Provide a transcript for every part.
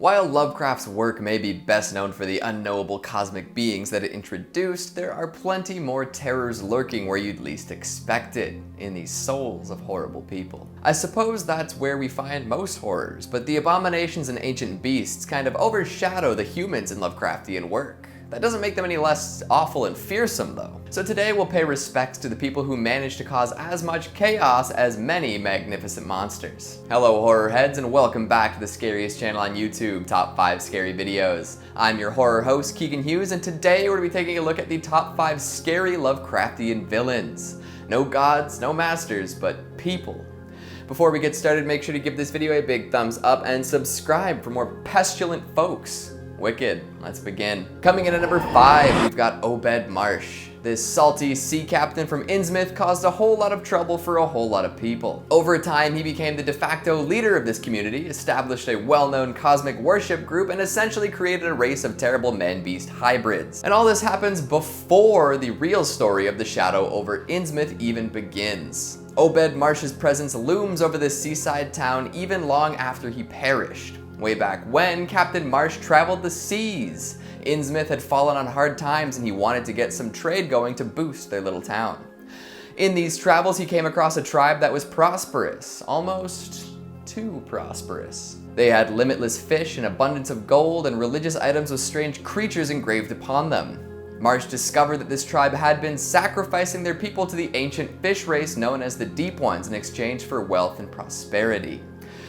While Lovecraft's work may be best known for the unknowable cosmic beings that it introduced, there are plenty more terrors lurking where you'd least expect it, in the souls of horrible people. I suppose that's where we find most horrors, but the abominations and ancient beasts kind of overshadow the humans in Lovecraftian work. That doesn't make them any less awful and fearsome though. So today we'll pay respects to the people who managed to cause as much chaos as many magnificent monsters. Hello horror heads and welcome back to the scariest channel on YouTube, Top 5 Scary Videos. I'm your horror host Keegan Hughes, and today we're going to be taking a look at the top 5 scary Lovecraftian villains. No gods, no masters, but people. Before we get started, make sure to give this video a big thumbs up and subscribe for more pestilent folks. Wicked. Let's begin. Coming in at number 5, we've got Obed Marsh. This salty sea captain from Innsmouth caused a whole lot of trouble for a whole lot of people. Over time, he became the de facto leader of this community, established a well-known cosmic worship group, and essentially created a race of terrible man-beast hybrids. And all this happens before the real story of the shadow over Innsmouth even begins. Obed Marsh's presence looms over this seaside town even long after he perished. Way back when, Captain Marsh traveled the seas. Innsmouth had fallen on hard times and he wanted to get some trade going to boost their little town. In these travels, he came across a tribe that was prosperous, almost too prosperous. They had limitless fish, an abundance of gold, and religious items with strange creatures engraved upon them. Marsh discovered that this tribe had been sacrificing their people to the ancient fish race known as the Deep Ones in exchange for wealth and prosperity.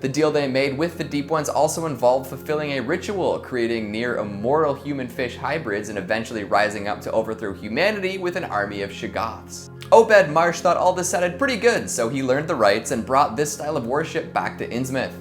The deal they made with the Deep Ones also involved fulfilling a ritual, creating near immortal human fish hybrids and eventually rising up to overthrow humanity with an army of Shoggoths. Obed Marsh thought all this sounded pretty good, so he learned the rites and brought this style of worship back to Innsmouth.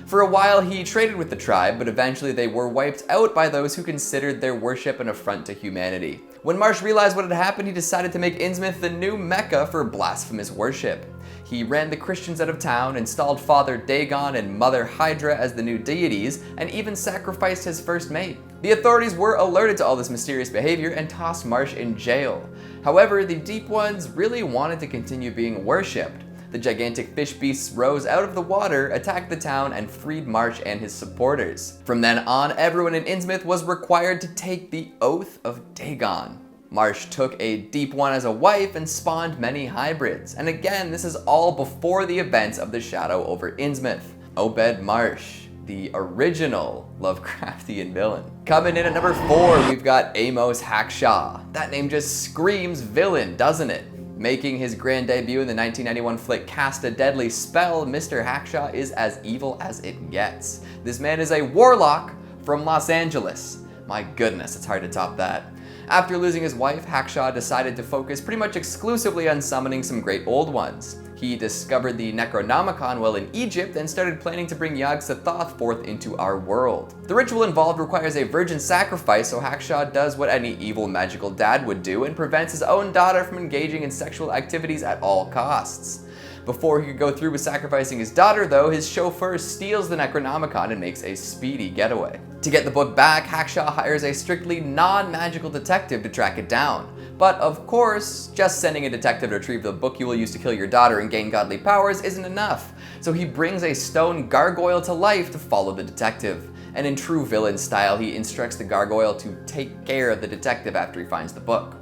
For a while he traded with the tribe, but eventually they were wiped out by those who considered their worship an affront to humanity. When Marsh realized what had happened, he decided to make Innsmouth the new mecca for blasphemous worship. He ran the Christians out of town, installed Father Dagon and Mother Hydra as the new deities, and even sacrificed his first mate. The authorities were alerted to all this mysterious behavior and tossed Marsh in jail. However, the Deep Ones really wanted to continue being worshipped. The gigantic fish beasts rose out of the water, attacked the town, and freed Marsh and his supporters. From then on, everyone in Innsmouth was required to take the Oath of Dagon. Marsh took a Deep One as a wife and spawned many hybrids. And again, this is all before the events of the shadow over Innsmouth. Obed Marsh, the original Lovecraftian villain. Coming in at number 4, we've got Hack Sha. That name just screams villain, doesn't it? Making his grand debut in the 1991 flick Cast a Deadly Spell, Mr. Hack Sha is as evil as it gets. This man is a warlock from Los Angeles. My goodness, it's hard to top that. After losing his wife, Hack Sha decided to focus pretty much exclusively on summoning some great old ones. He discovered the Necronomicon while in Egypt and started planning to bring Yog-Sothoth forth into our world. The ritual involved requires a virgin sacrifice, so Hack Sha does what any evil magical dad would do and prevents his own daughter from engaging in sexual activities at all costs. Before he could go through with sacrificing his daughter though, his chauffeur steals the Necronomicon and makes a speedy getaway. To get the book back, Hack Sha hires a strictly non-magical detective to track it down. But of course, just sending a detective to retrieve the book you will use to kill your daughter and gain godly powers isn't enough. So he brings a stone gargoyle to life to follow the detective. And in true villain style, he instructs the gargoyle to take care of the detective after he finds the book.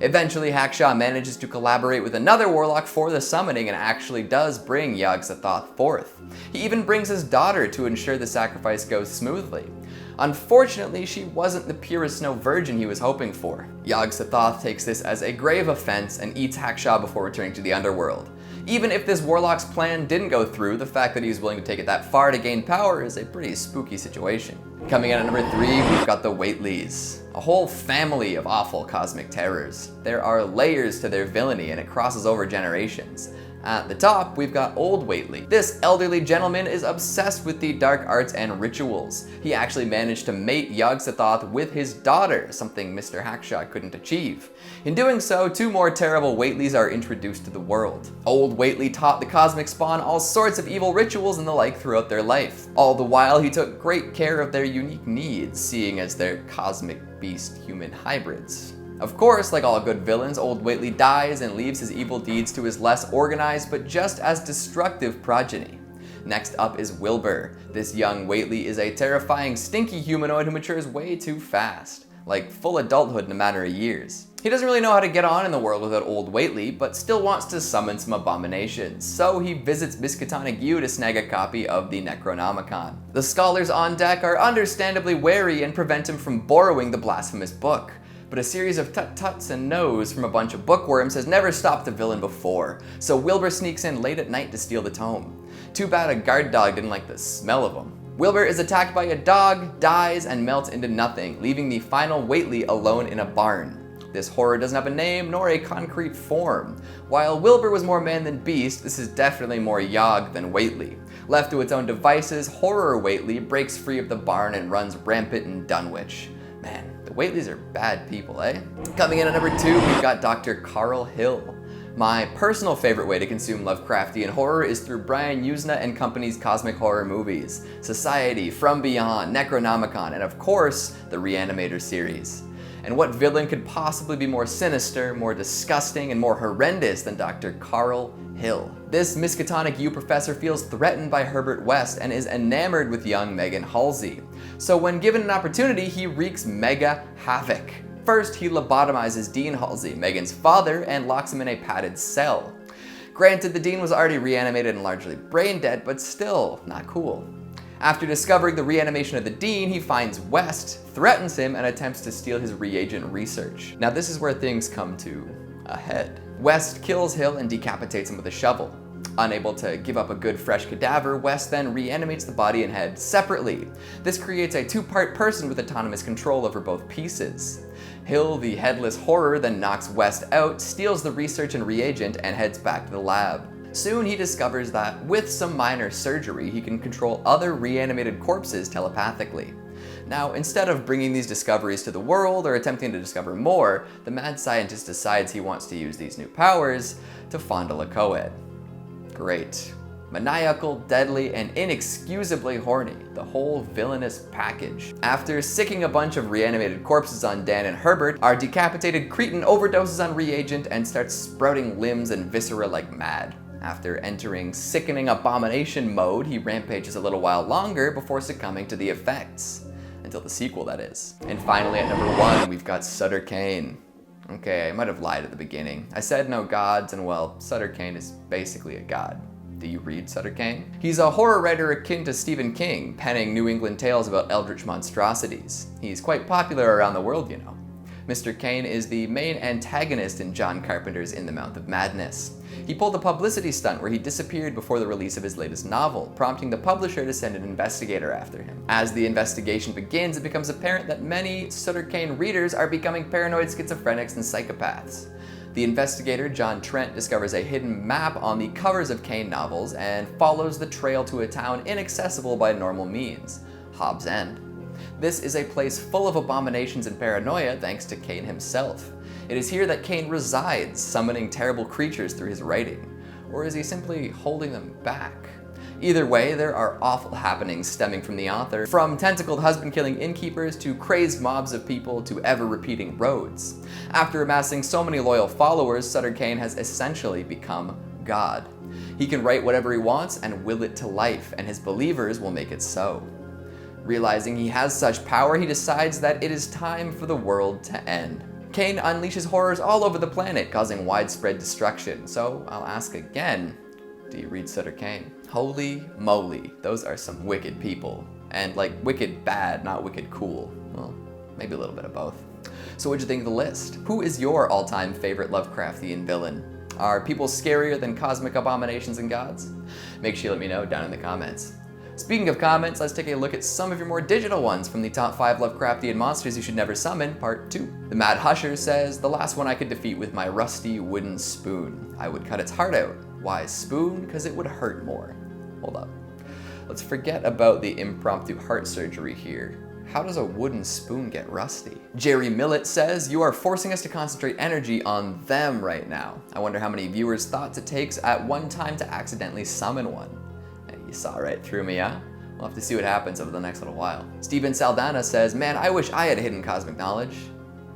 Eventually, Hack Sha manages to collaborate with another warlock for the summoning and actually does bring Yog-Sothoth forth. He even brings his daughter to ensure the sacrifice goes smoothly. Unfortunately, she wasn't the pure as snow virgin he was hoping for. Yog-Sothoth takes this as a grave offense and eats Hack Sha before returning to the underworld. Even if this warlock's plan didn't go through, the fact that he's willing to take it that far to gain power is a pretty spooky situation. Coming in at number 3, we've got the Whateleys. A whole family of awful cosmic terrors. There are layers to their villainy and it crosses over generations. At the top, we've got Old Whateley. This elderly gentleman is obsessed with the dark arts and rituals. He actually managed to mate Yog-Sothoth with his daughter, something Mr. Hack Sha couldn't achieve. In doing so, 2 more terrible Whateleys are introduced to the world. Old Whateley taught the cosmic spawn all sorts of evil rituals and the like throughout their life. All the while, he took great care of their unique needs, seeing as their cosmic beast human hybrids. Of course, like all good villains, Old Whateley dies and leaves his evil deeds to his less organized but just as destructive progeny. Next up is Wilbur. This young Whateley is a terrifying, stinky humanoid who matures way too fast, like full adulthood in a matter of years. He doesn't really know how to get on in the world without old Whateley, but still wants to summon some abominations, so he visits Miskatonic U to snag a copy of the Necronomicon. The scholars on deck are understandably wary and prevent him from borrowing the blasphemous book, but a series of tut-tuts and no's from a bunch of bookworms has never stopped the villain before, so Wilbur sneaks in late at night to steal the tome. Too bad a guard dog didn't like the smell of him. Wilbur is attacked by a dog, dies, and melts into nothing, leaving the final Whateley alone in a barn. This horror doesn't have a name nor a concrete form. While Wilbur was more man than beast, this is definitely more Yogg than Whateley. Left to its own devices, horror Whateley breaks free of the barn and runs rampant in Dunwich. Man, the Whateleys are bad people, eh? Coming in at number 2, we've got Dr. Karl Hill. My personal favorite way to consume Lovecraftian horror is through Brian Yuzna and Company's cosmic horror movies, Society, From Beyond, Necronomicon, and of course, the Reanimator series. And what villain could possibly be more sinister, more disgusting, and more horrendous than Dr. Karl Hill? This Miskatonic U professor feels threatened by Herbert West and is enamored with young Megan Halsey. So when given an opportunity, he wreaks mega havoc. First, he lobotomizes Dean Halsey, Megan's father, and locks him in a padded cell. Granted, the Dean was already reanimated and largely brain dead, but still not cool. After discovering the reanimation of the Dean, he finds West, threatens him, and attempts to steal his reagent research. Now this is where things come to a head. West kills Hill and decapitates him with a shovel. Unable to give up a good fresh cadaver, West then reanimates the body and head separately. This creates a two-part person with autonomous control over both pieces. Hill, the headless horror, then knocks West out, steals the research and reagent, and heads back to the lab. Soon he discovers that, with some minor surgery, he can control other reanimated corpses telepathically. Now, instead of bringing these discoveries to the world or attempting to discover more, the mad scientist decides he wants to use these new powers to fondle a co-ed. Great. Maniacal, deadly, and inexcusably horny. The whole villainous package. After sicking a bunch of reanimated corpses on Dan and Herbert, our decapitated cretin overdoses on reagent and starts sprouting limbs and viscera like mad. After entering sickening abomination mode, he rampages a little while longer before succumbing to the effects. Until the sequel, that is. And finally, at number 1, we've got Sutter Cane. Okay, I might have lied at the beginning. I said no gods, and well, Sutter Cane is basically a god. Do you read Sutter Cane? He's a horror writer akin to Stephen King, penning New England tales about eldritch monstrosities. He's quite popular around the world, you know. Mr. Cane is the main antagonist in John Carpenter's In the Mouth of Madness. He pulled a publicity stunt where he disappeared before the release of his latest novel, prompting the publisher to send an investigator after him. As the investigation begins, it becomes apparent that many Sutter Cane readers are becoming paranoid schizophrenics and psychopaths. The investigator, John Trent, discovers a hidden map on the covers of Cane novels and follows the trail to a town inaccessible by normal means, Hobbs End. This is a place full of abominations and paranoia thanks to Cane himself. It is here that Cane resides, summoning terrible creatures through his writing. Or is he simply holding them back? Either way, there are awful happenings stemming from the author, from tentacled husband-killing innkeepers to crazed mobs of people to ever-repeating roads. After amassing so many loyal followers, Sutter Cane has essentially become God. He can write whatever he wants and will it to life, and his believers will make it so. Realizing he has such power, he decides that it is time for the world to end. Cane unleashes horrors all over the planet, causing widespread destruction. So I'll ask again, do you read Sutter Cane? Holy moly, those are some wicked people. And like wicked bad, not wicked cool. Well, maybe a little bit of both. So what'd you think of the list? Who is your all-time favorite Lovecraftian villain? Are people scarier than cosmic abominations and gods? Make sure you let me know down in the comments. Speaking of comments, let's take a look at some of your more digital ones from the top 5 Lovecraftian monsters you should never summon, part 2. The Mad Husher says, the last one I could defeat with my rusty wooden spoon. I would cut its heart out. Why spoon? Because it would hurt more. Hold up. Let's forget about the impromptu heart surgery here. How does a wooden spoon get rusty? Jerry Millett says, you are forcing us to concentrate energy on them right now. I wonder how many viewers' thoughts it takes at one time to accidentally summon one. You saw right through me, huh? We'll have to see what happens over the next little while. Steven Saldana says, man, I wish I had hidden cosmic knowledge.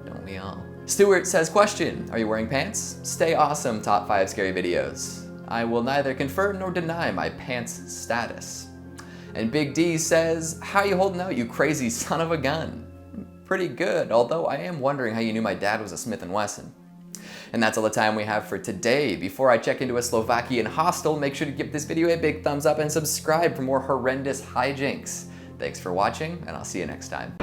Don't we all? Stuart says, question, are you wearing pants? Stay awesome, top 5 scary videos. I will neither confirm nor deny my pants status. And Big D says, how you holding out, you crazy son of a gun? Pretty good, although I am wondering how you knew my dad was a Smith & Wesson. And that's all the time we have for today. Before I check into a Slovakian hostel, make sure to give this video a big thumbs up and subscribe for more horrendous hijinks. Thanks for watching, and I'll see you next time.